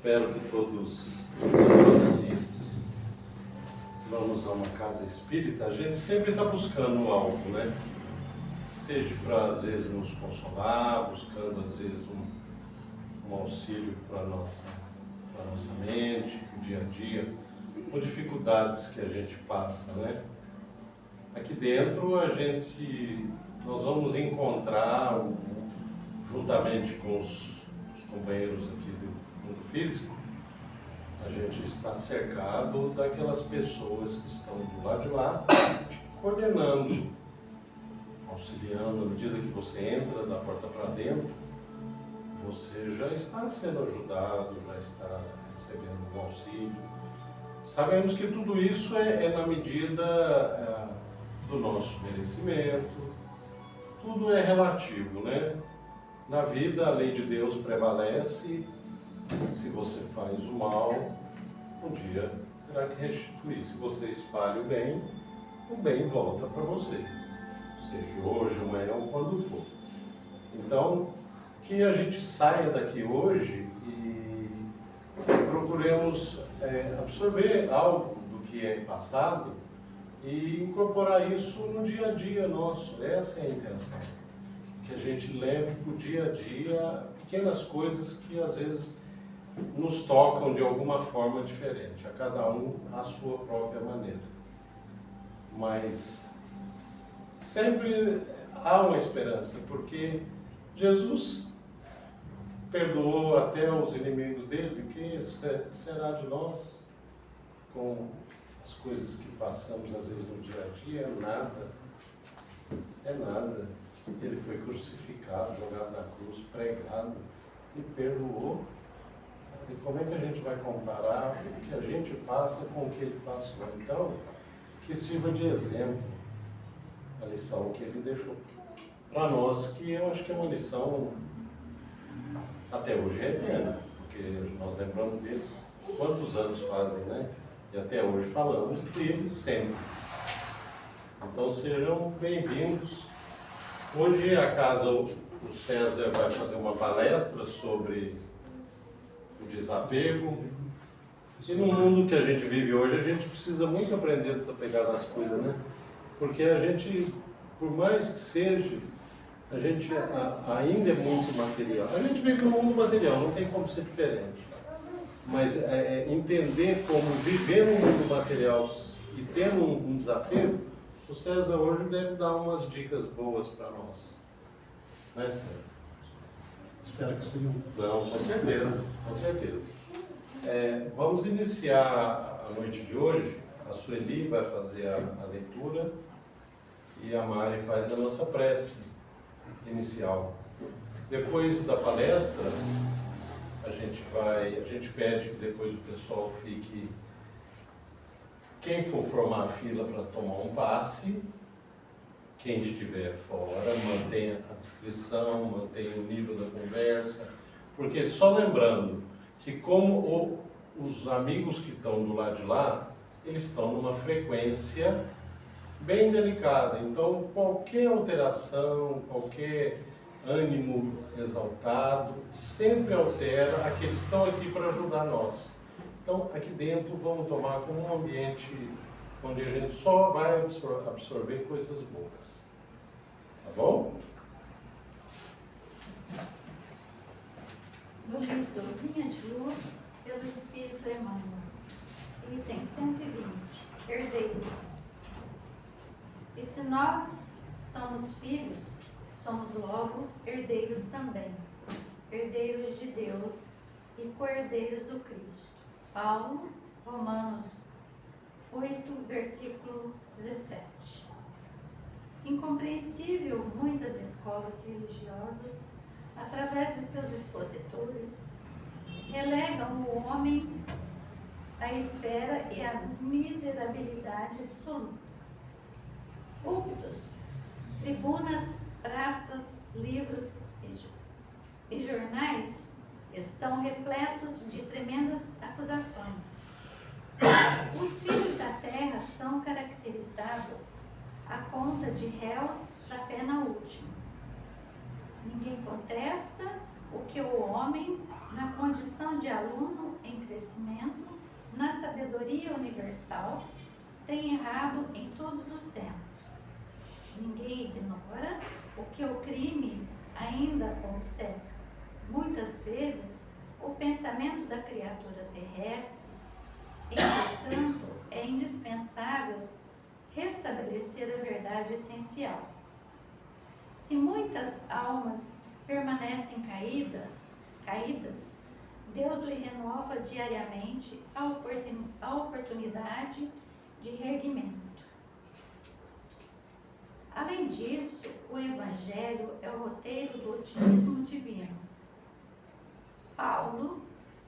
Espero que todos nós que vamos a uma casa espírita, a gente sempre está buscando algo, né? Seja para, às vezes, nos consolar, buscando, às vezes, um auxílio para a nossa mente, para o dia a dia, com dificuldades que a gente passa, né? Aqui dentro, nós vamos encontrar, juntamente com os companheiros aqui do mundo físico, a gente está cercado daquelas pessoas que estão do lado de lá, coordenando, auxiliando. À medida que você entra da porta para dentro, você já está sendo ajudado, já está recebendo um auxílio. Sabemos que tudo isso é na medida do nosso merecimento, tudo é relativo, né? Na vida, a lei de Deus prevalece. Se você faz o mal, um dia terá que restituir. Se você espalha o bem volta para você. Seja hoje, amanhã ou quando for. Então, que a gente saia daqui hoje e procuremos absorver algo do que é passado e incorporar isso no dia a dia nosso. Essa é a intenção. Que a gente leve para o dia a dia pequenas coisas que às vezes nos tocam de alguma forma diferente, a cada um à sua própria maneira. Mas sempre há uma esperança, porque Jesus perdoou até os inimigos dele. O que será de nós com as coisas que passamos às vezes no dia a dia? É nada. Ele foi crucificado, jogado na cruz, pregado e perdoou. E como é que a gente vai comparar o que a gente passa com o que ele passou? Então, que sirva de exemplo a lição que ele deixou para nós, que eu acho que é uma lição até hoje é eterna, porque nós lembramos deles quantos anos fazem, né? E até hoje falamos deles sempre. Então sejam bem-vindos. Hoje a casa, o César vai fazer uma palestra sobre o desapego. E no mundo que a gente vive hoje, a gente precisa muito aprender a desapegar das coisas, né? Porque a gente, por mais que seja, a gente ainda é muito material. A gente vive num mundo material, não tem como ser diferente. Mas entender como viver num mundo material e ter um desapego, o César hoje deve dar umas dicas boas para nós. Né, César? Espero que sim. Não, com certeza, com certeza. Vamos iniciar a noite de hoje. A Sueli vai fazer a leitura e a Mari faz a nossa prece inicial. Depois da palestra, a gente pede que depois o pessoal fique, quem for formar a fila para tomar um passe, quem estiver fora, mantenha a descrição, mantenha o nível da conversa, porque só lembrando que como os amigos que estão do lado de lá, eles estão numa frequência bem delicada, então qualquer alteração, qualquer ânimo exaltado, sempre altera aqueles que estão aqui para ajudar nós. Então, aqui dentro, vamos tomar como um ambiente onde a gente só vai absorver coisas boas. Tá bom? Do livro Linha de Luz, pelo Espírito Emmanuel. Item 120. Herdeiros. E se nós somos filhos, somos logo herdeiros também. Herdeiros de Deus e co-herdeiros do Cristo. Paulo, Romanos 8, versículo 17. Incompreensível, muitas escolas religiosas, através de seus expositores, relegam o homem à esfera e à miserabilidade absoluta. Púlpitos, tribunas, praças, livros e jornais estão repletos de tremendas acusações. Os filhos da terra são caracterizados à conta de réus da pena última. Ninguém contesta o que o homem, na condição de aluno em crescimento, na sabedoria universal, tem errado em todos os tempos. Ninguém ignora o que o crime ainda consegue. Muitas vezes, o pensamento da criatura terrestre, entretanto, é indispensável restabelecer a verdade essencial. Se muitas almas permanecem caídas, Deus lhe renova diariamente a oportunidade de reerguimento. Além disso, o Evangelho é o roteiro do otimismo divino. Paulo,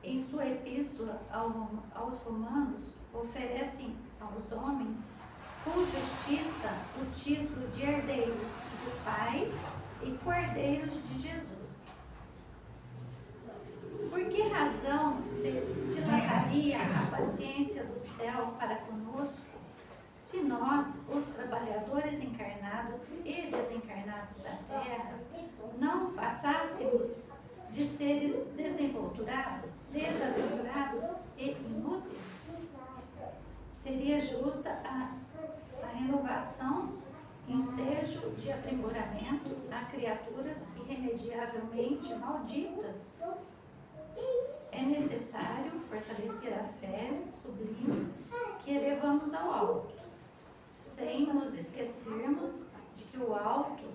em sua epístola aos Romanos, oferece aos homens com justiça o título de herdeiros do Pai e cordeiros de Jesus. Por que razão se dilataria a paciência do céu para conosco, se nós, os trabalhadores encarnados e desencarnados da terra, não passássemos de seres desaventurados e inúteis? Seria justa a renovação, ensejo de aprimoramento a criaturas irremediavelmente malditas. É necessário fortalecer a fé sublime que elevamos ao alto, sem nos esquecermos de que o alto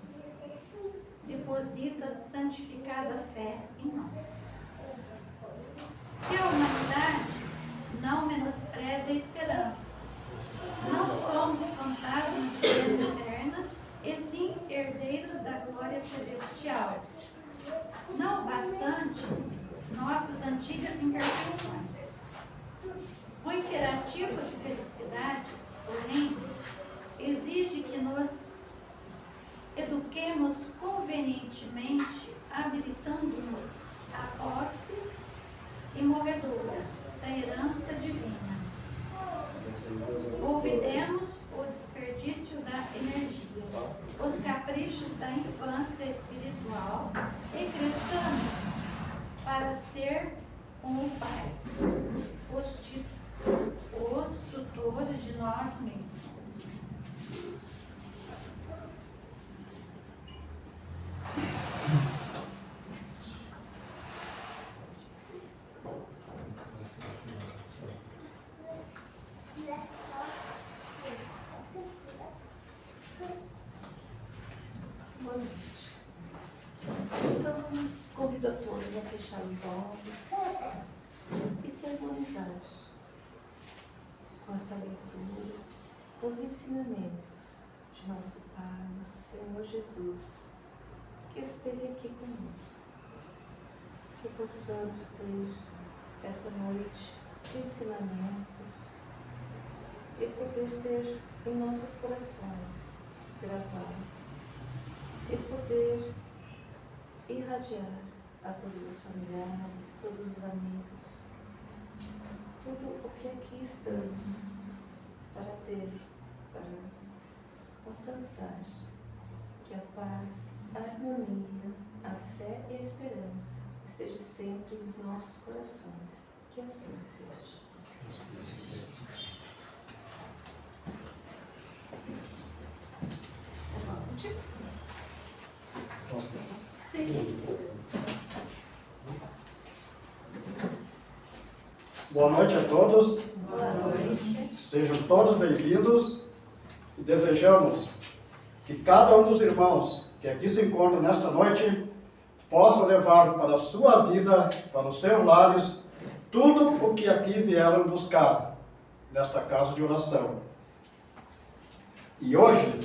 deposita santificada fé em nós. Que a humanidade não menospreze a esperança. Não somos fantasmas de vida eterna, e sim herdeiros da glória celestial. Não bastante nossas antigas imperfeições. O imperativo de felicidade, porém, exige que nos eduquemos convenientemente, habilitando-nos à posse imorredora da herança divina. Olvidemos o desperdício da energia, os caprichos da infância espiritual e cresçamos para ser com o Pai, os tutores de nós mesmos. Boa noite. Então, convido a todos a fechar os olhos e se harmonizar com esta leitura, com os ensinamentos de nosso Pai, nosso Senhor Jesus, que esteve aqui conosco. Que possamos ter esta noite de ensinamentos e poder ter em nossos corações gravado e poder irradiar a todos os familiares, todos os amigos, tudo o que aqui estamos para alcançar que a paz, a harmonia, a fé e a esperança esteja sempre nos nossos corações. Que assim seja. Boa noite a todos. Boa noite. Sejam todos bem-vindos e desejamos que cada um dos irmãos que aqui se encontram nesta noite possa levar para a sua vida, para os seus lares, tudo o que aqui vieram buscar nesta casa de oração. E hoje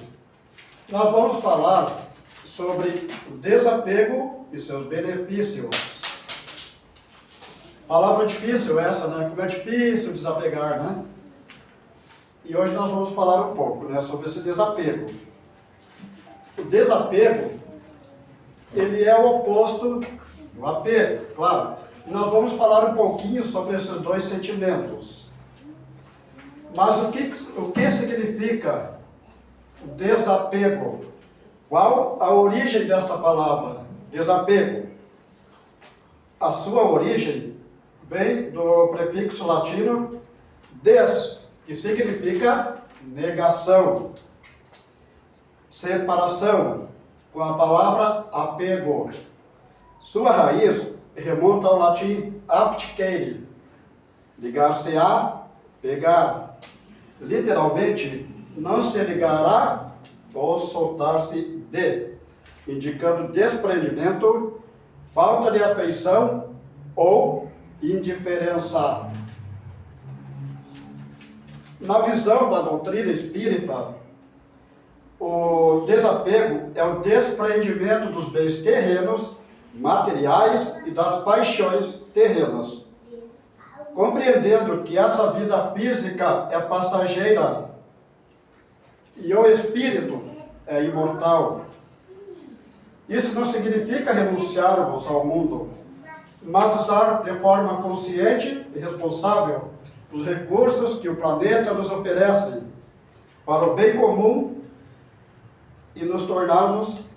nós vamos falar sobre o desapego e seus benefícios. Palavra difícil essa, né? Como é difícil desapegar, né? E hoje nós vamos falar um pouco, né, sobre esse desapego. O desapego, ele é o oposto do apego, claro. E nós vamos falar um pouquinho sobre esses dois sentimentos. Mas o que significa o desapego? Qual a origem desta palavra, desapego? a sua origem vem do prefixo latino des, que significa negação, separação, com a palavra apego. Sua raiz remonta ao latim apticere, ligar-se-á, pegar. Literalmente, não se ligará ou soltar-se de, indicando desprendimento, falta de afeição ou indiferença. Na visão da doutrina espírita, o desapego é o desprendimento dos bens terrenos, materiais e das paixões terrenas. Compreendendo que essa vida física é passageira e o espírito é imortal. Isso não significa renunciarmos ao mundo, mas usar de forma consciente e responsável os recursos que o planeta nos oferece para o bem comum e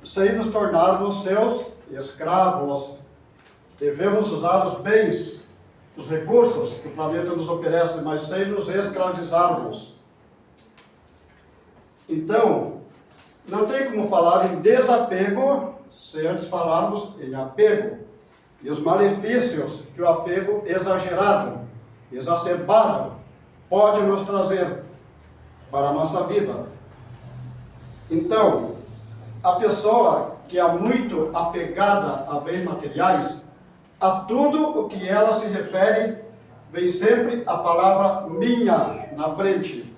sem nos tornarmos seus escravos. Devemos usar os bens, os recursos que o planeta nos oferece, mas sem nos escravizarmos. Então, não tem como falar em desapego sem antes falarmos em apego e os malefícios que o apego exagerado, exacerbado, pode nos trazer para a nossa vida. Então, a pessoa que é muito apegada a bens materiais, a tudo o que ela se refere, vem sempre a palavra minha na frente.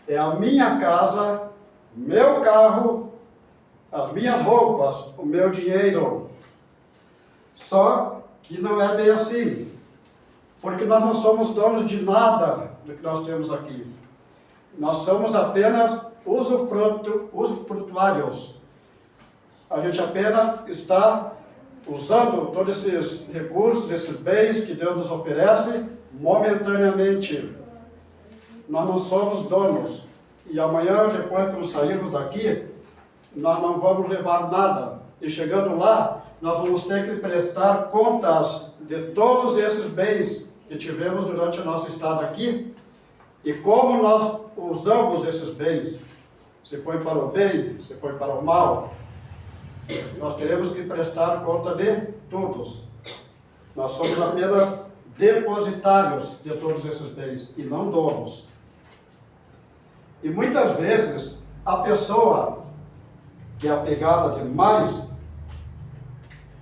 É a minha casa, meu carro, as minhas roupas, o meu dinheiro. Só que não é bem assim, porque nós não somos donos de nada do que nós temos aqui. Nós somos apenas usufrutuários. A gente apenas está usando todos esses recursos, esses bens que Deus nos oferece momentaneamente. Nós não somos donos. E amanhã, depois que sairmos daqui, nós não vamos levar nada. E chegando lá, nós vamos ter que prestar contas de todos esses bens que tivemos durante o nosso estado aqui e como nós usamos esses bens. Se foi para o bem, se foi para o mal. Nós teremos que prestar conta de todos. Nós somos apenas depositários de todos esses bens e não donos. E muitas vezes a pessoa que é apegada demais,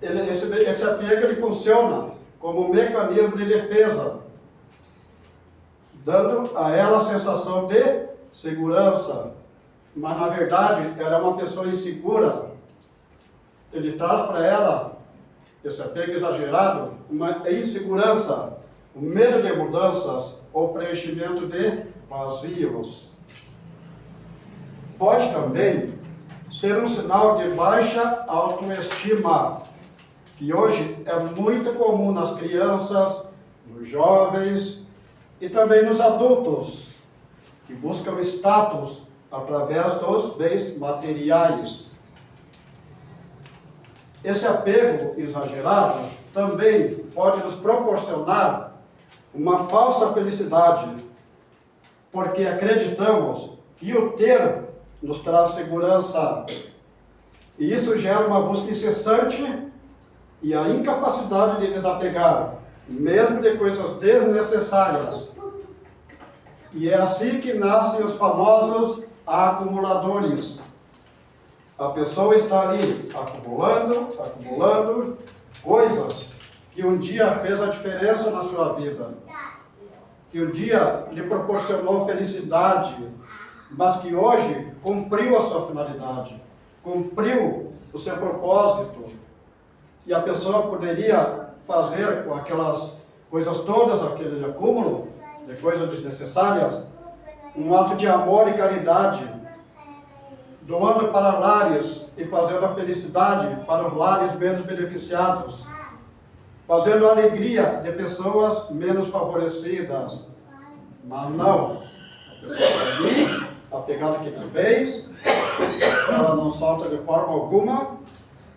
esse apego ele funciona como um mecanismo de defesa, dando a ela a sensação de segurança. Mas na verdade ela é uma pessoa insegura. Ele traz para ela, esse apego exagerado, uma insegurança, o medo de mudanças ou preenchimento de vazios. Pode também ser um sinal de baixa autoestima, que hoje é muito comum nas crianças, nos jovens e também nos adultos, que buscam status através dos bens materiais. Esse apego exagerado também pode nos proporcionar uma falsa felicidade, porque acreditamos que o ter nos traz segurança. E isso gera uma busca incessante e a incapacidade de desapegar, mesmo de coisas desnecessárias. E é assim que nascem os famosos acumuladores. A pessoa está ali acumulando coisas que um dia fez a diferença na sua vida, que um dia lhe proporcionou felicidade, mas que hoje cumpriu a sua finalidade, cumpriu o seu propósito. E a pessoa poderia fazer com aquelas coisas todas, aquele acúmulo de coisas desnecessárias, um ato de amor e caridade, doando para lares e fazendo a felicidade para os lares menos beneficiados, fazendo a alegria de pessoas menos favorecidas. Mas não, a pessoa está ali, apegada aqui nos bens, ela não salta de forma alguma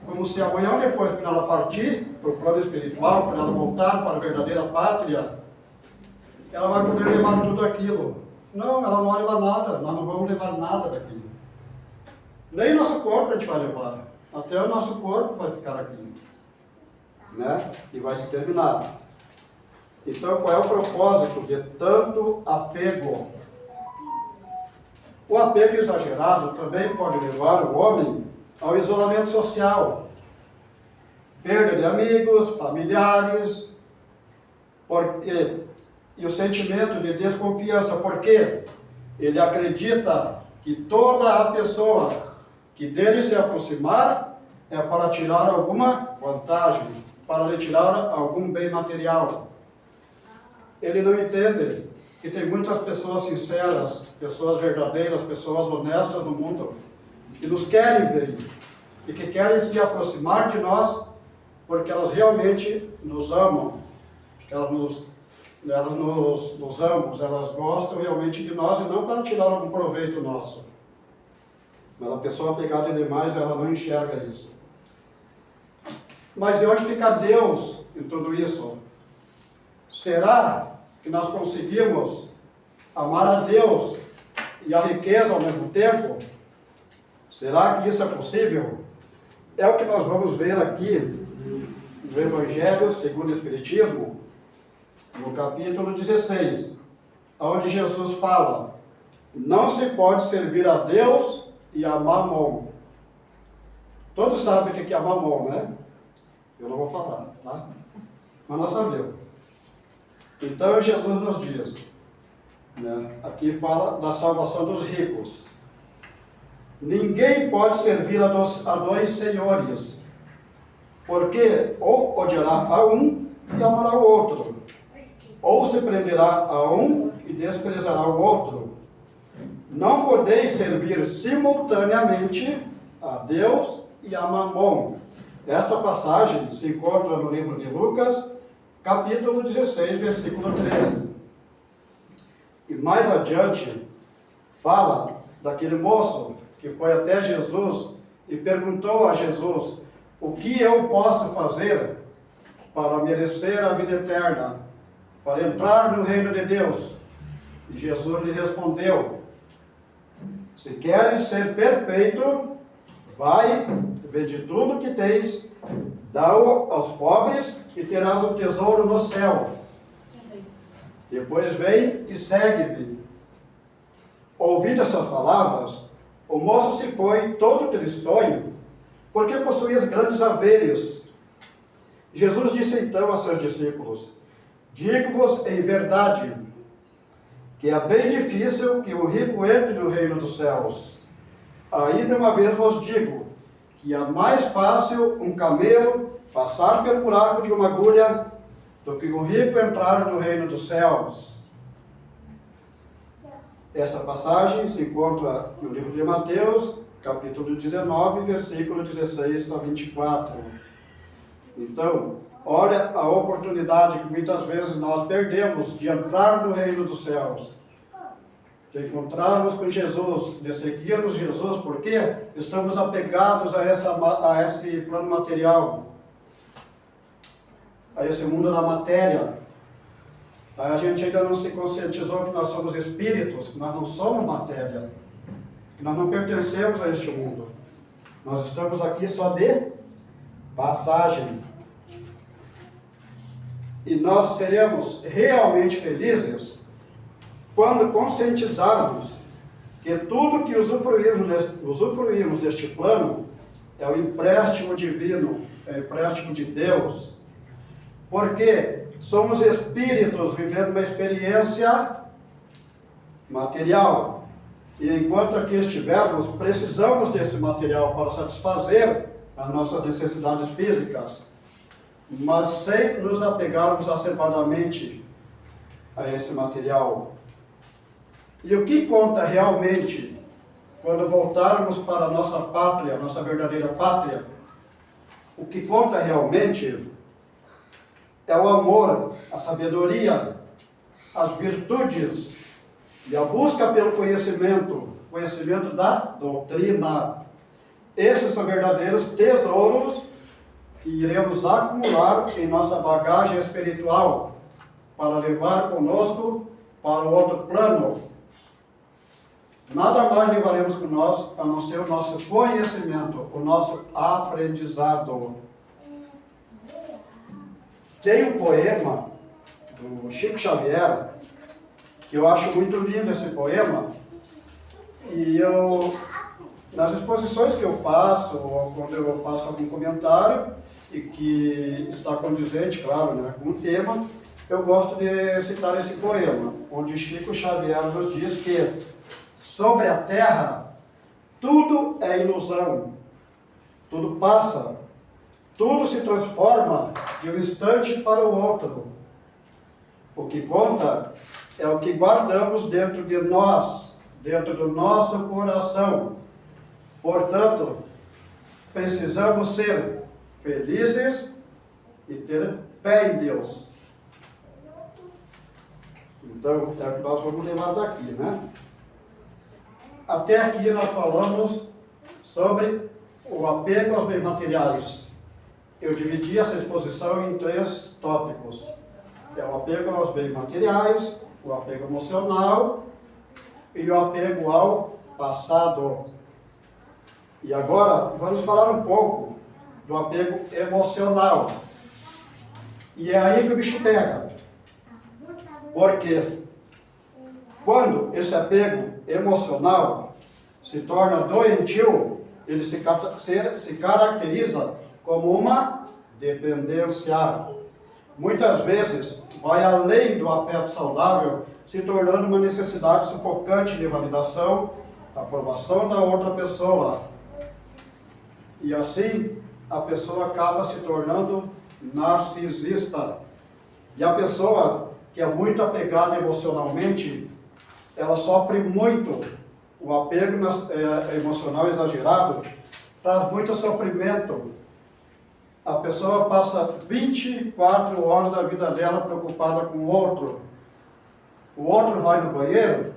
como se amanhã depois, quando ela partir para o plano espiritual, quando ela voltar para a verdadeira pátria, ela vai poder levar tudo aquilo. Não, ela não vai levar nada, nós não vamos levar nada daqui. Nem nosso corpo a gente vai levar, até o nosso corpo vai ficar aqui, né? E vai se terminar. Então, qual é o propósito de tanto apego? O apego exagerado também pode levar o homem ao isolamento social, perda de amigos, familiares, e o sentimento de desconfiança, porque ele acredita que toda a pessoa que dele se aproximar é para tirar alguma vantagem, para lhe tirar algum bem material. Ele não entende que tem muitas pessoas sinceras, pessoas verdadeiras, pessoas honestas no mundo, que nos querem bem e que querem se aproximar de nós porque elas realmente nos amam, porque elas nos amam, elas gostam realmente de nós e não para tirar algum proveito nosso. Mas a pessoa apegada demais, ela não enxerga isso. Mas e onde fica Deus em tudo isso? Será que nós conseguimos amar a Deus e a riqueza ao mesmo tempo? Será que isso é possível? É o que nós vamos ver aqui no Evangelho segundo o Espiritismo, no capítulo 16, onde Jesus fala: não se pode servir a Deus e a Mamon. Todos sabem o que é Mamon, né? Eu não vou falar, tá? Mas nós sabemos. Então Jesus nos diz, né? Aqui fala da salvação dos ricos. Ninguém pode servir a dois senhores, porque ou odiará a um e amará o outro, ou se prenderá a um e desprezará o outro. Não podeis servir simultaneamente a Deus e a Mamon. Esta passagem se encontra no livro de Lucas, capítulo 16, versículo 13. E mais adiante, fala daquele moço que foi até Jesus e perguntou a Jesus: o que eu posso fazer para merecer a vida eterna, para entrar no reino de Deus? E Jesus lhe respondeu: se queres ser perfeito, vai, vende tudo que tens, dá-o aos pobres e terás um tesouro no céu. Depois vem e segue-me. Ouvindo essas palavras, o moço se foi todo tristonho, porque possuía grandes haveres. Jesus disse então a seus discípulos: digo-vos em verdade, que é bem difícil que o rico entre no reino dos céus. Ainda uma vez vos digo, que é mais fácil um camelo passar pelo buraco de uma agulha do que o rico entrar no reino dos céus. Essa passagem se encontra no livro de Mateus, capítulo 19, versículo 16 a 24. Então, olha a oportunidade que muitas vezes nós perdemos de entrar no reino dos céus, de encontrarmos com Jesus, de seguirmos Jesus, porque estamos apegados a esse plano material, a esse mundo da matéria. A gente ainda não se conscientizou que nós somos espíritos, que nós não somos matéria, que nós não pertencemos a este mundo. Nós estamos aqui só de passagem. E nós seremos realmente felizes quando conscientizarmos que tudo que usufruímos deste plano é o empréstimo divino, é o empréstimo de Deus. Porque somos espíritos vivendo uma experiência material. E enquanto aqui estivermos, precisamos desse material para satisfazer as nossas necessidades físicas, mas sem nos apegarmos acerbadamente a esse material. E o que conta realmente quando voltarmos para a nossa pátria, nossa verdadeira pátria? O que conta realmente é o amor, a sabedoria, as virtudes e a busca pelo conhecimento da doutrina. Esses são verdadeiros tesouros que iremos acumular em nossa bagagem espiritual para levar conosco para o outro plano. Nada mais levaremos com nós a não ser o nosso conhecimento, o nosso aprendizado. Tem um poema do Chico Xavier, que eu acho muito lindo esse poema, e nas exposições que eu passo, ou quando eu faço algum comentário, e que está condizente, claro, né, com o tema, eu gosto de citar esse poema, onde Chico Xavier nos diz que sobre a terra tudo é ilusão, tudo passa, tudo se transforma de um instante para o outro. O que conta é o que guardamos dentro de nós, dentro do nosso coração. Portanto, precisamos ser felizes e ter fé em Deus. Então, é o que nós vamos levar daqui, né? Até aqui nós falamos sobre o apego aos bens materiais. Eu dividi essa exposição em 3 tópicos. É o apego aos bens materiais, o apego emocional e o apego ao passado. E agora vamos falar um pouco do apego emocional. E é aí que o bicho pega. Porque quando esse apego emocional se torna doentio, ele se caracteriza como uma dependência. Muitas vezes vai além do afeto saudável, se tornando uma necessidade sufocante de validação, aprovação da outra pessoa. E assim, a pessoa acaba se tornando narcisista. E a pessoa que é muito apegada emocionalmente, ela sofre muito. O apego emocional exagerado traz muito sofrimento. A pessoa passa 24 horas da vida dela preocupada com o outro. O outro vai no banheiro,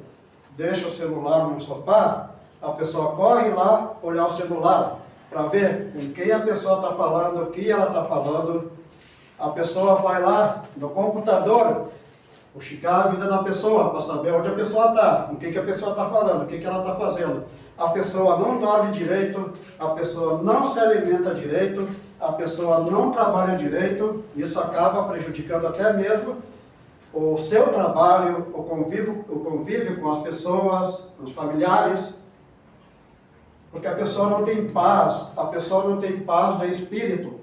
deixa o celular no sofá, a pessoa corre lá olhar o celular para ver com quem a pessoa está falando, o que ela está falando. A pessoa vai lá no computador, fuxicar a vida da pessoa, para saber onde a pessoa está, com quem a pessoa está falando, o que ela está fazendo. A pessoa não dorme direito, a pessoa não se alimenta direito, a pessoa não trabalha direito, isso acaba prejudicando até mesmo o seu trabalho, o convívio com as pessoas, os familiares, porque a pessoa não tem paz, de espírito,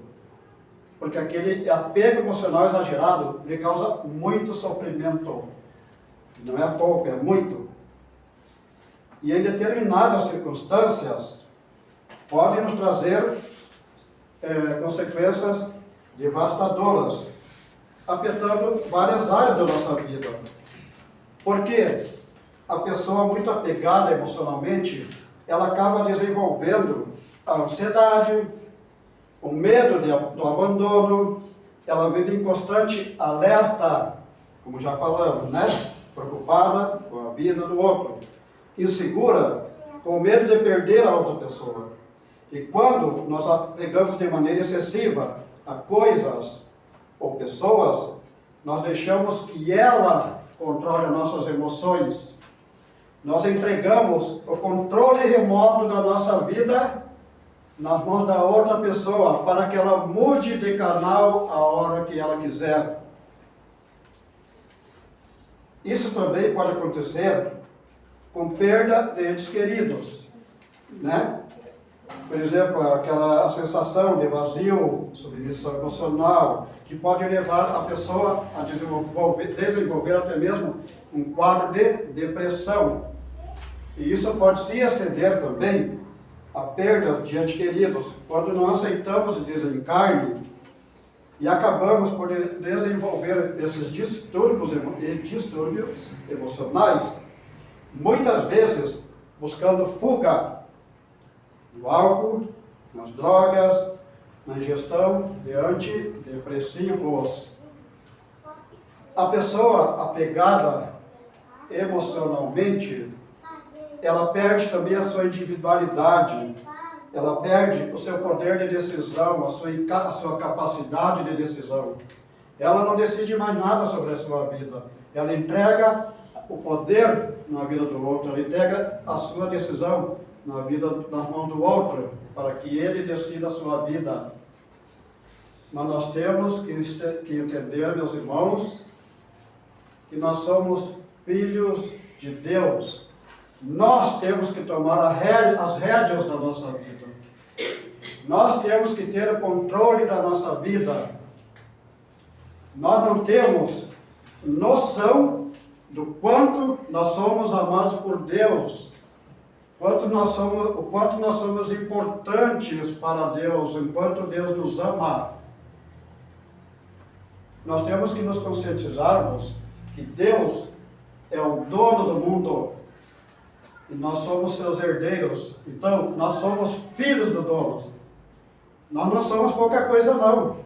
porque aquele apego emocional exagerado lhe causa muito sofrimento, não é pouco, é muito. E em determinadas circunstâncias podem nos trazer consequências devastadoras, afetando várias áreas da nossa vida. Porque a pessoa muito apegada emocionalmente, ela acaba desenvolvendo a ansiedade, o medo do abandono, ela vive em constante alerta, como já falamos, né? Preocupada com a vida do outro, insegura, com medo de perder a outra pessoa. E quando nós apegamos de maneira excessiva a coisas ou pessoas, nós deixamos que ela controle as nossas emoções. Nós entregamos o controle remoto da nossa vida nas mãos da outra pessoa, para que ela mude de canal a hora que ela quiser. Isso também pode acontecer com perda de entes queridos, né? Por exemplo, aquela sensação de vazio, submissão emocional, que pode levar a pessoa a desenvolver até mesmo um quadro de depressão. E isso pode se estender também a perda de entes queridos, quando não aceitamos o desencarne e acabamos por desenvolver esses distúrbios emocionais, muitas vezes buscando fuga no álcool, nas drogas, na ingestão de antidepressivos. A pessoa apegada emocionalmente, ela perde também a sua individualidade. ela perde o seu poder de decisão, a sua capacidade de decisão. Ela não decide mais nada sobre a sua vida. Ela entrega o poder na vida do outro, ela entrega a sua decisão na vida, nas mãos do outro, para que ele decida a sua vida. Mas nós temos que entender, meus irmãos, que nós somos filhos de Deus. Nós temos que tomar as rédeas da nossa vida. Nós temos que ter o controle da nossa vida. Nós não temos noção do quanto nós somos amados por Deus, o quanto nós somos importantes para Deus, enquanto Deus nos ama. Nós temos que nos conscientizarmos que Deus é o dono do mundo e nós somos seus herdeiros. Então, nós somos filhos do dono. Nós não somos pouca coisa, não.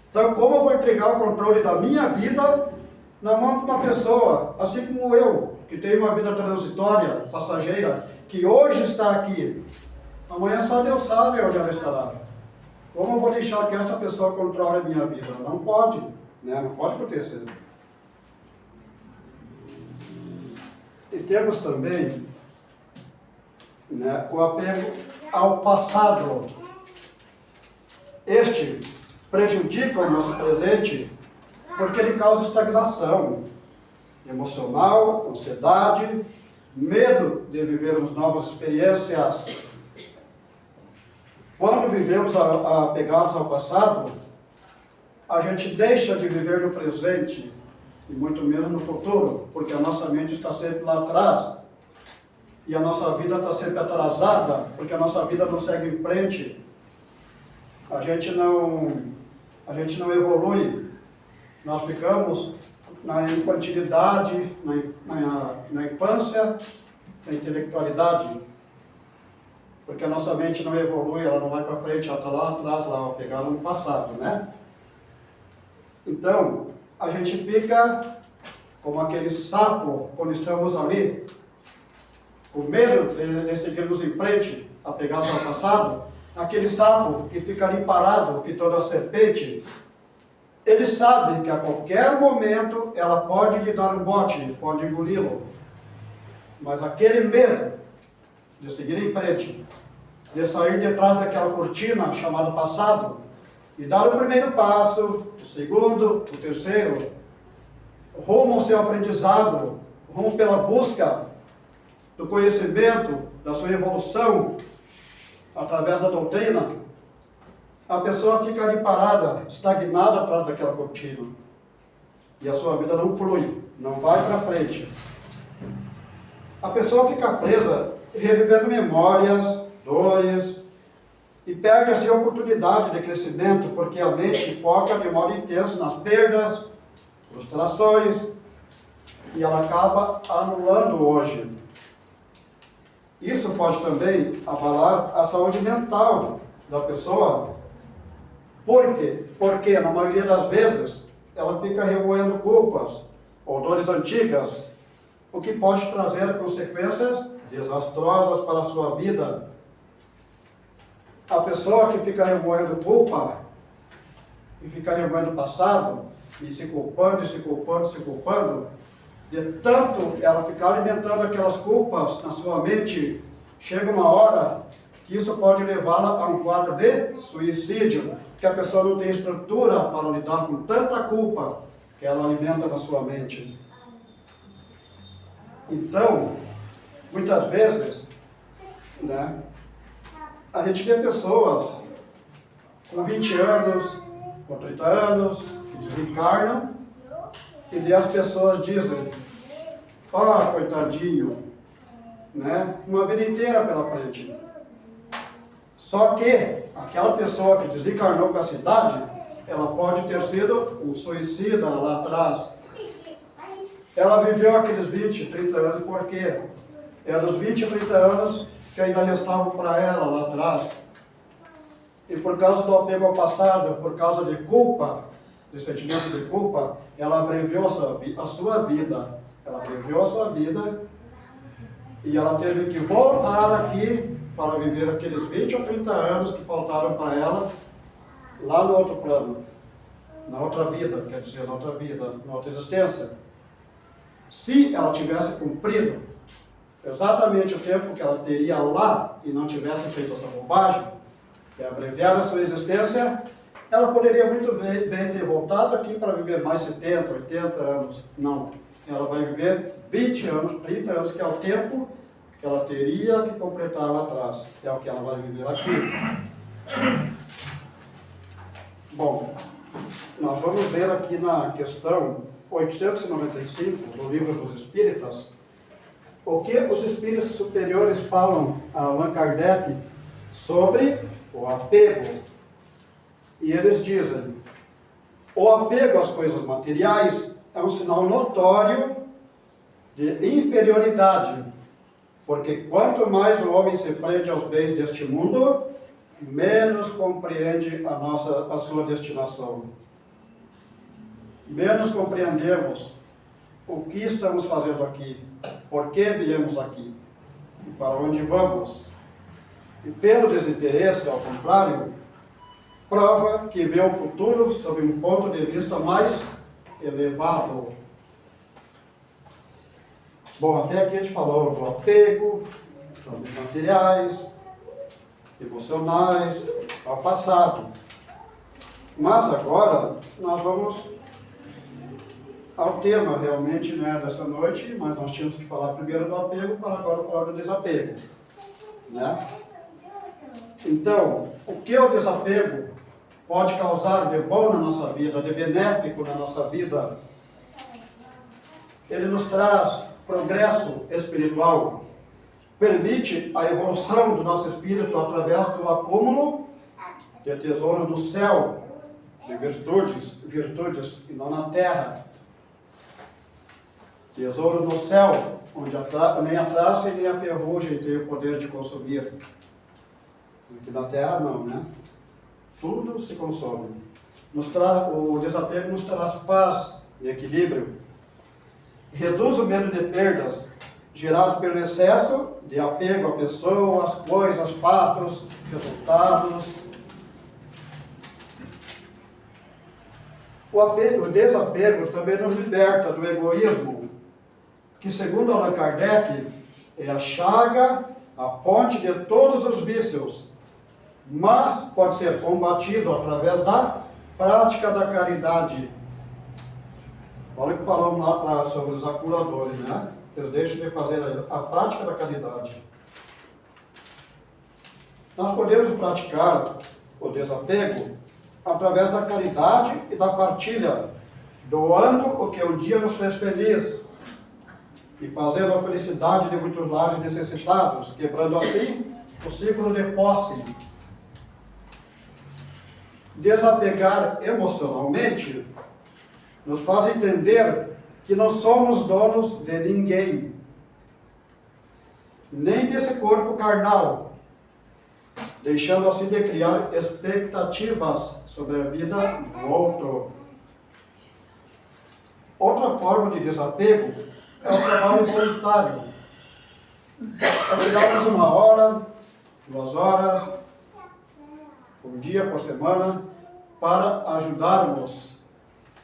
Então, como eu vou entregar o controle da minha vida na mão de uma pessoa, assim como eu, que tenho uma vida transitória, passageira, que hoje está aqui, amanhã só Deus sabe onde ela estará. Como eu vou deixar que essa pessoa controle a minha vida? Não pode, né? Não pode acontecer. E temos também, né, o apego ao passado. Este prejudica o nosso presente porque ele causa estagnação emocional, ansiedade, medo de vivermos novas experiências. Quando vivemos apegados ao passado, a gente deixa de viver no presente e muito menos no futuro, porque a nossa mente está sempre lá atrás e a nossa vida está sempre atrasada, porque a nossa vida não segue em frente. A gente não evolui. Nós ficamos na infantilidade, na infância, na intelectualidade, porque a nossa mente não evolui, ela não vai para frente, ela está lá atrás, lá pegada no passado, né? Então, a gente fica como aquele sapo, quando estamos ali, com medo de seguirmos em frente, apegados ao passado, aquele sapo que fica ali parado, fitando a serpente, ele sabe que a qualquer momento ela pode lhe dar um bote, pode engoli-lo. Mas aquele medo de seguir em frente, de sair de trás daquela cortina chamada passado, e dar o primeiro passo, o segundo, o terceiro, rumo ao seu aprendizado, rumo pela busca do conhecimento, da sua evolução, através da doutrina, a pessoa fica ali parada, estagnada atrás daquela cortina. E a sua vida não flui, não vai para frente. A pessoa fica presa, revivendo memórias, dores, e perde assim a oportunidade de crescimento, porque a mente foca de modo intenso nas perdas, frustrações, e ela acaba anulando hoje. Isso pode também abalar a saúde mental da pessoa. Por quê? Porque, na maioria das vezes, ela fica remoendo culpas ou dores antigas, o que pode trazer consequências desastrosas para a sua vida. A pessoa que fica remoendo culpa e fica remoendo o passado, e se culpando, de tanto ela ficar alimentando aquelas culpas na sua mente, chega uma hora que isso pode levá-la a um quadro de suicídio, que a pessoa não tem estrutura para lidar com tanta culpa que ela alimenta na sua mente. Então, muitas vezes, né, a gente vê pessoas com 20 anos, com 30 anos, que desencarnam, e daí as pessoas dizem, coitadinho, né? Uma vida inteira pela frente. Só que aquela pessoa que desencarnou com essa idade, ela pode ter sido um suicida lá atrás. Ela viveu aqueles 20, 30 anos porque eram os 20, 30 anos que ainda restavam para ela lá atrás. E por causa do apego ao passado, por causa de culpa, de sentimento de culpa, ela abreviou a sua vida. Ela abreviou a sua vida e ela teve que voltar aqui para viver aqueles 20 ou 30 anos que faltaram para ela lá no outro plano, na outra vida, quer dizer, na outra vida, na outra existência. Se ela tivesse cumprido exatamente o tempo que ela teria lá e não tivesse feito essa bobagem, que é abreviar a sua existência, ela poderia muito bem ter voltado aqui para viver mais 70, 80 anos. Não, ela vai viver 20 anos, 30 anos, que é o tempo que ela teria que completar lá atrás. É o que ela vai viver aqui. Bom, nós vamos ver aqui na questão 895 do Livro dos Espíritas, o que os espíritos superiores falam a Allan Kardec sobre o apego. E eles dizem: o apego às coisas materiais é um sinal notório de inferioridade, porque quanto mais o homem se prende aos bens deste mundo, menos compreende a sua destinação. Menos compreendemos o que estamos fazendo aqui, por que viemos aqui e para onde vamos. E pelo desinteresse, ao contrário, prova que vê o futuro sob um ponto de vista mais elevado. Bom, até aqui a gente falou do apego, sobre materiais, emocionais, ao passado. Mas agora nós vamos ao tema realmente, né, dessa noite, mas nós tínhamos que falar primeiro do apego para agora falar do desapego, né? Então, o que o desapego pode causar de bom na nossa vida, de benéfico na nossa vida? Ele nos traz progresso espiritual, permite a evolução do nosso espírito através do acúmulo de tesouros no céu, de virtudes e não na terra. Tesouro no céu, onde nem a traça e nem a ferrugem tem o poder de consumir. Aqui na terra não, né? Tudo se consome. O desapego nos traz paz e equilíbrio. Reduz o medo de perdas gerado pelo excesso de apego a pessoas, coisas, fatos, resultados. O desapego também nos liberta do egoísmo, que segundo Allan Kardec é a chaga, a fonte de todos os vícios, mas pode ser combatido através da prática da caridade. Olha o que falamos lá atrás sobre os acuradores, né? Eles deixam de fazer a prática da caridade. Nós podemos praticar o desapego através da caridade e da partilha, doando o que um dia nos fez feliz e fazendo a felicidade de muitos lares necessitados, quebrando assim o ciclo de posse. Desapegar emocionalmente nos faz entender que não somos donos de ninguém, nem desse corpo carnal, deixando assim de criar expectativas sobre a vida do outro. Outra forma de desapego é o trabalho voluntário. É tirarmos 1 hora, 2 horas, um dia por semana, para ajudarmos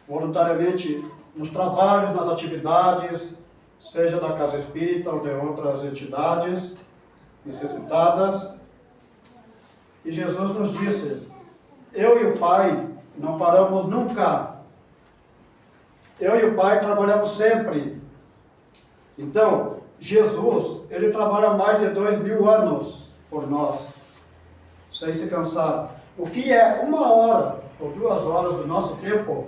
voluntariamente nos trabalhos, nas atividades, seja da Casa Espírita ou de outras entidades necessitadas. E Jesus nos disse: eu e o Pai não paramos nunca. Eu e o Pai trabalhamos sempre. Então, Jesus, ele trabalha mais de 2000 anos por nós, sem se cansar. O que é 1 hora ou 2 horas do nosso tempo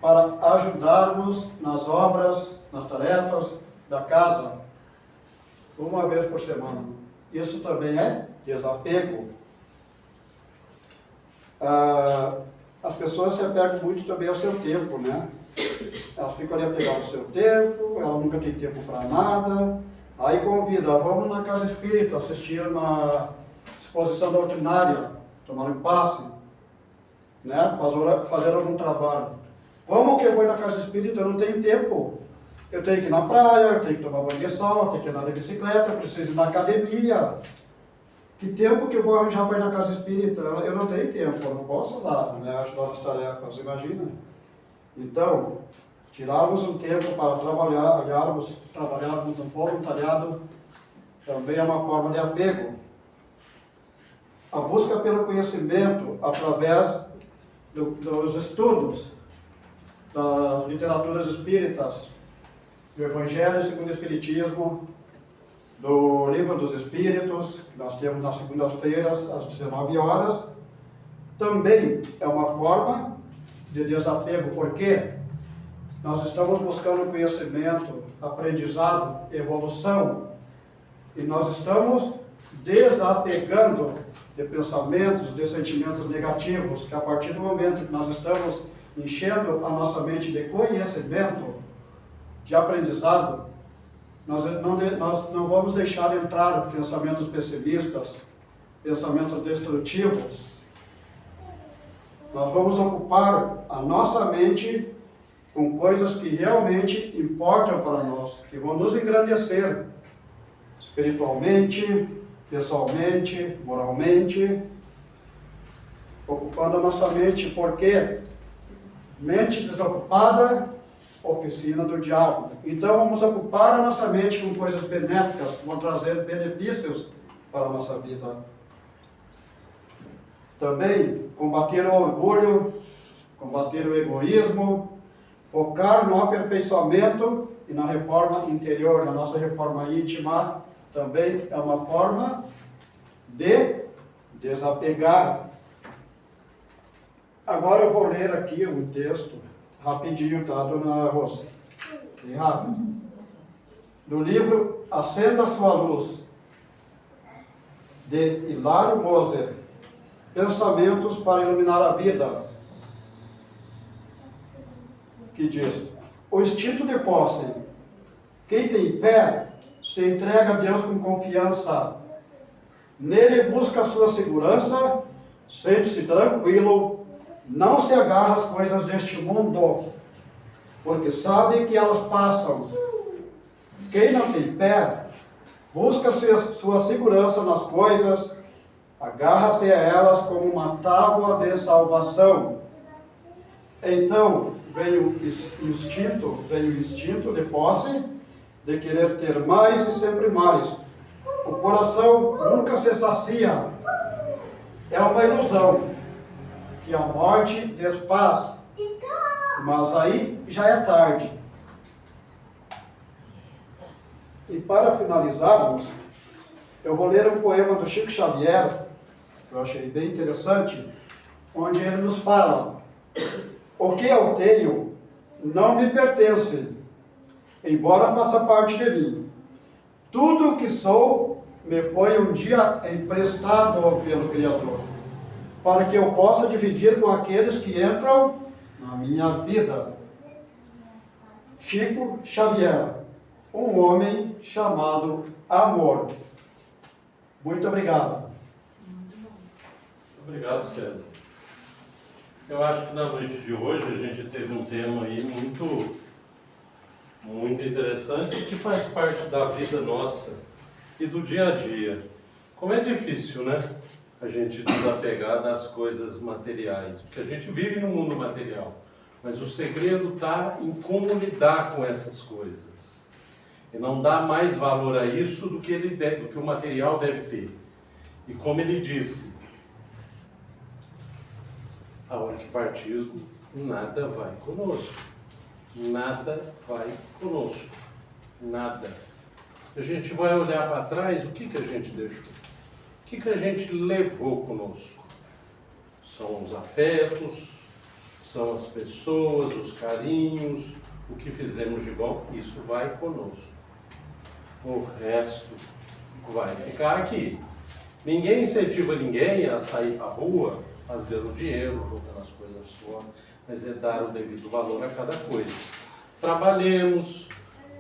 para ajudarmos nas obras, nas tarefas da casa, 1 vez por semana. Isso também é desapego. As pessoas se apegam muito também ao seu tempo, né? Elas ficam ali apegadas ao seu tempo, ela nunca tem tempo para nada. Aí convida: vamos na Casa Espírita assistir uma exposição doutrinária, tomar um passe, né? Fazer algum trabalho. Como que eu vou na Casa Espírita? Eu não tenho tempo. Eu tenho que ir na praia, eu tenho que tomar banho de sol, eu tenho que ir andar de bicicleta, eu preciso ir na academia. Que tempo que eu vou arranjar para ir na casa espírita? Eu não tenho tempo, eu não posso lá, né, ajudar nas tarefas, imagina. Então, tirarmos um tempo para trabalharmos no voluntariado também é uma forma de apego. A busca pelo conhecimento através dos estudos das literaturas espíritas, do Evangelho segundo o Espiritismo, do Livro dos Espíritos, que nós temos nas segundas-feiras, às 19 horas, também é uma forma de desapego, porque nós estamos buscando conhecimento, aprendizado, evolução, e nós estamos desapegando de pensamentos, de sentimentos negativos, que a partir do momento que nós estamos enchendo a nossa mente de conhecimento, de aprendizado, nós não vamos deixar entrar pensamentos pessimistas, pensamentos destrutivos. Nós vamos ocupar a nossa mente com coisas que realmente importam para nós, que vão nos engrandecer espiritualmente, pessoalmente, moralmente, ocupando a nossa mente, porque mente desocupada, oficina do diabo. Então vamos ocupar a nossa mente com coisas benéficas, que vão trazer benefícios para a nossa vida. Também combater o orgulho, combater o egoísmo, focar no aperfeiçoamento e na reforma interior, na nossa reforma íntima, também é uma forma de desapegar. Agora eu vou ler aqui um texto, rapidinho, tá, dona Rosa? Bem rápido. Do livro Acenda Sua Luz, de Hilário Moser, Pensamentos para Iluminar a Vida, que diz: o instinto de posse. Quem tem fé se entrega a Deus com confiança. Nele busca a sua segurança, sente-se tranquilo, não se agarra às coisas deste mundo, porque sabe que elas passam. Quem não tem fé busca sua segurança nas coisas, agarra-se a elas como uma tábua de salvação. Então veio o instinto de posse, de querer ter mais e sempre mais. O coração nunca se sacia. É uma ilusão que a morte desfaz. Mas aí já é tarde. E para finalizarmos, eu vou ler um poema do Chico Xavier, que eu achei bem interessante, onde ele nos fala: o que eu tenho não me pertence, embora faça parte de mim. Tudo o que sou me foi um dia emprestado pelo Criador, para que eu possa dividir com aqueles que entram na minha vida. Chico Xavier, um homem chamado amor. Muito obrigado. Obrigado, César. Eu acho que na noite de hoje a gente teve um tema aí muito interessante, que faz parte da vida nossa e do dia a dia. Como é difícil, né? A gente desapegar das coisas materiais, porque a gente vive no mundo material, mas o segredo está em como lidar com essas coisas e não dar mais valor a isso do que o material deve ter. E como ele disse, a hora que partirmos, nada vai conosco. Nada vai conosco. Nada. A gente vai olhar para trás, o que a gente deixou? O que a gente levou conosco? São os afetos, são as pessoas, os carinhos, o que fizemos de bom, isso vai conosco. O resto vai ficar aqui. Ninguém incentiva ninguém a sair para a rua fazendo dinheiro, jogando as coisas fora, mas é dar o devido valor a cada coisa. Trabalhemos,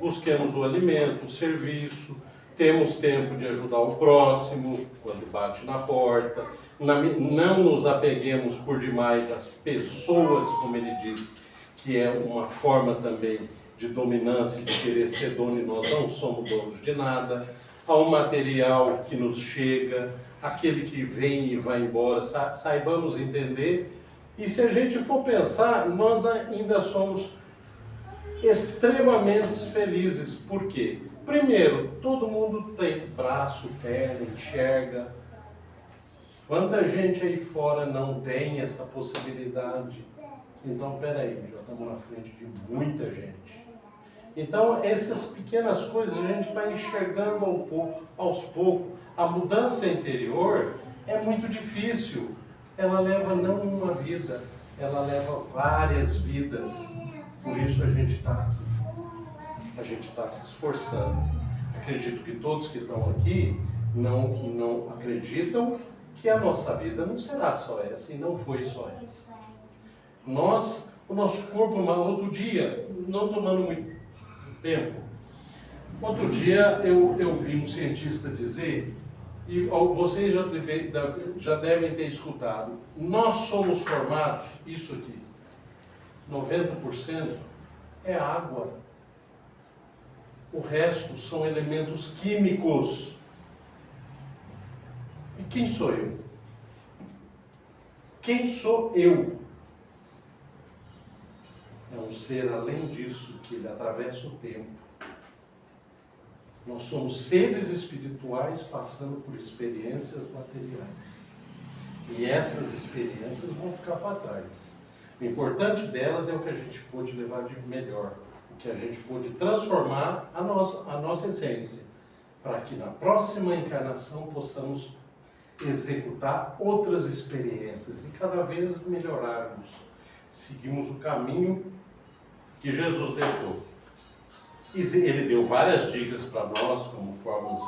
busquemos o alimento, o serviço, temos tempo de ajudar o próximo quando bate na porta, não nos apeguemos por demais às pessoas, como ele diz, que é uma forma também de dominância, de querer ser dono, e nós não somos donos de nada, ao material que nos chega, aquele que vem e vai embora, saibamos entender. E se a gente for pensar, nós ainda somos extremamente felizes. Por quê? Primeiro, todo mundo tem braço, perna, enxerga. Quanta gente aí fora não tem essa possibilidade? Então, peraí, já estamos na frente de muita gente. Então, essas pequenas coisas a gente vai enxergando aos poucos. A mudança interior é muito difícil. Ela leva não uma vida, ela leva várias vidas. Por isso a gente está aqui. A gente está se esforçando. Acredito que todos que estão aqui não acreditam que a nossa vida não será só essa, e não foi só essa. O nosso corpo, outro dia, não tomando muito tempo, outro dia eu vi um cientista dizer, e vocês já devem ter escutado, nós somos formados, isso aqui, 90% é água. O resto são elementos químicos. E quem sou eu? Quem sou eu? É um ser além disso, que ele atravessa o tempo. Nós somos seres espirituais passando por experiências materiais. E essas experiências vão ficar para trás. O importante delas é o que a gente pôde levar de melhor, o que a gente pôde transformar a nossa essência, para que na próxima encarnação possamos executar outras experiências e cada vez melhorarmos. Seguimos o caminho que Jesus deixou. E ele deu várias dicas para nós, como formas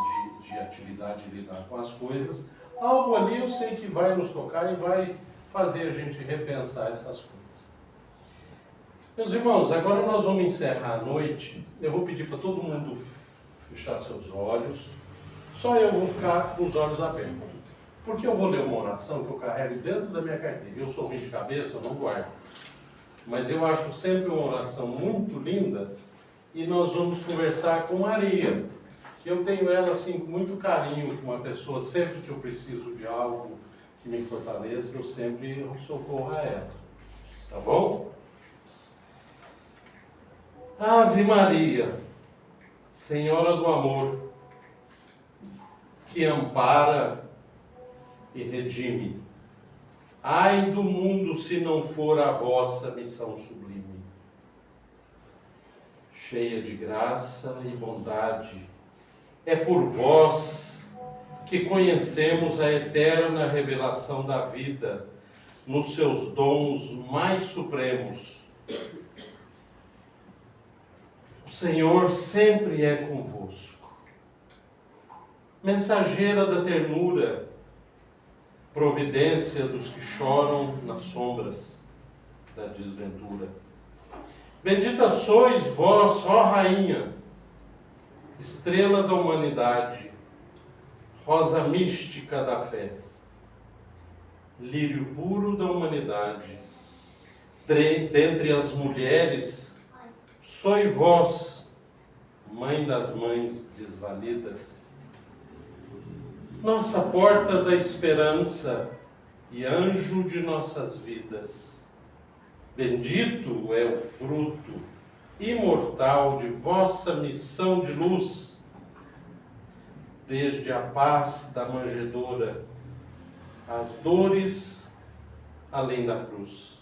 de atividade de lidar com as coisas. Algo ali eu sei que vai nos tocar e vai fazer a gente repensar essas coisas. Meus irmãos, agora nós vamos encerrar a noite. Eu vou pedir para todo mundo fechar seus olhos. Só eu vou ficar com os olhos abertos. Porque eu vou ler uma oração que eu carrego dentro da minha carteira. Eu sou ruim de cabeça, eu não guardo. Mas eu acho sempre uma oração muito linda. E nós vamos conversar com Maria. Que eu tenho ela assim com muito carinho, com uma pessoa, sempre que eu preciso de algo que me fortaleça, eu sempre socorro a ela. Tá bom? Ave Maria, Senhora do amor, que ampara e redime. Ai do mundo se não for a vossa missão sublime. Cheia de graça e bondade, é por vós que conhecemos a eterna revelação da vida nos seus dons mais supremos. O Senhor sempre é convosco. Mensageira da ternura, providência dos que choram nas sombras da desventura. Bendita sois vós, ó Rainha, estrela da humanidade, rosa mística da fé, lírio puro da humanidade. Dentre as mulheres, sois vós, mãe das mães desvalidas, nossa porta da esperança e anjo de nossas vidas. Bendito é o fruto imortal de vossa missão de luz, desde a paz da manjedoura, as dores além da cruz.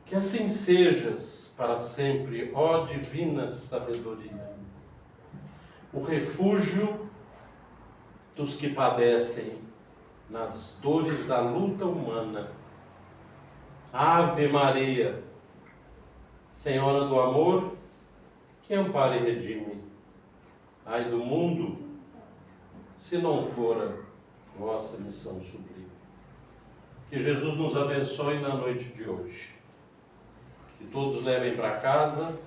Que assim sejas para sempre, ó divina sabedoria, o refúgio dos que padecem nas dores da luta humana. Ave Maria, Senhora do amor, que ampara e redime. Ai do mundo, se não for vossa missão sublime. Que Jesus nos abençoe na noite de hoje. Que todos levem para casa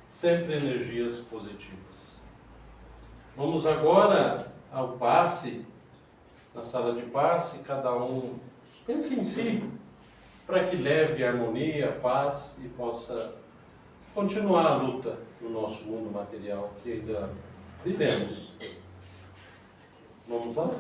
sempre energias positivas. Vamos agora ao passe, na sala de passe, cada um pense em si, para que leve harmonia, paz e possa continuar a luta no nosso mundo material que ainda vivemos. Vamos lá?